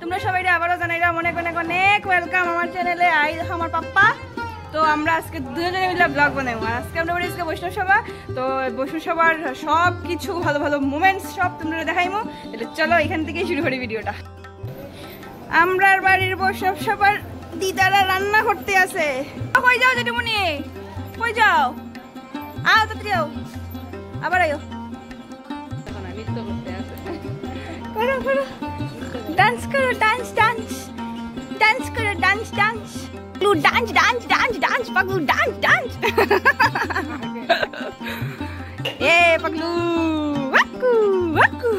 তোমরা সবাই আবারও জানাইরা অনেক অনেক অনেক ওয়েলকাম আমার চ্যানেলে। আই দেখো আমার পাপ্পা। তো আমরা আজকে দুজনে মিলে ব্লগ বানাবো। আর আজকে আমরা আজকে বৈষ্ণব সভা। তো বৈষ্ণব সভার সব কিছু ভালো ভালো মোমেন্টস সব তোমরা দেখাইমো। তাহলে চলো এখান থেকেই শুরু করি ভিডিওটা। আমরার বাড়ির বৈষ্ণব সভার দিদারা রান্না করতে আছে। কই যাও জেঠুমনি, কই যাও? আও তাড়াতাড়ি যাও, আবার আয়ো। নৃত্য করতে আছে, করো করো, ডান্স করো, ডান্স ডান্স ডান্স করো, ডান্স ডান্স পাগলু, ডান্স ডান্স ডান্স ডান্স পাগলু, ডান্স ডান্স। এ পাগলু ওয়াকু ওয়াকু।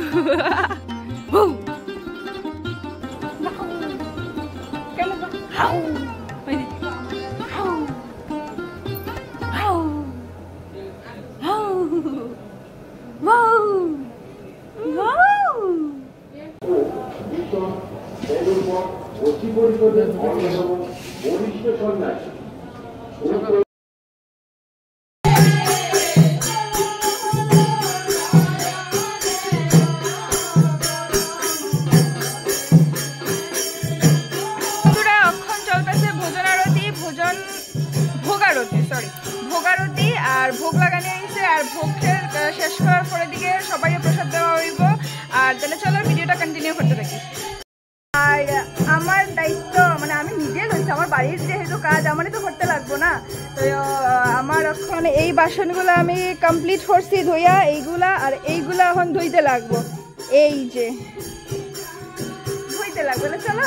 কেন how how how how wow wow. ভোগারতি আর ভোগ লাগানো হয়েছে। আর ভোগের শেষ করার পরের দিকে সবাই প্রসাদ দেওয়া হইব। আর তাহলে চলো ভিডিওটা কন্টিনিউ করতে থাকি। আর আমার দায়িত্ব মানে আমি নিজে লইছি, আমার বাড়ির যেহেতু কাজ আমারই তো করতে লাগবো না। তো আমার এখন এই বাসনগুলো আমি কমপ্লিট করছি ধুইয়া, এইগুলা আর এইগুলা এখন ধুইতে লাগবো। এই যে ধুইতে লাগবে না, চলো।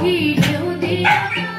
পাখি ঢেউ দিয়া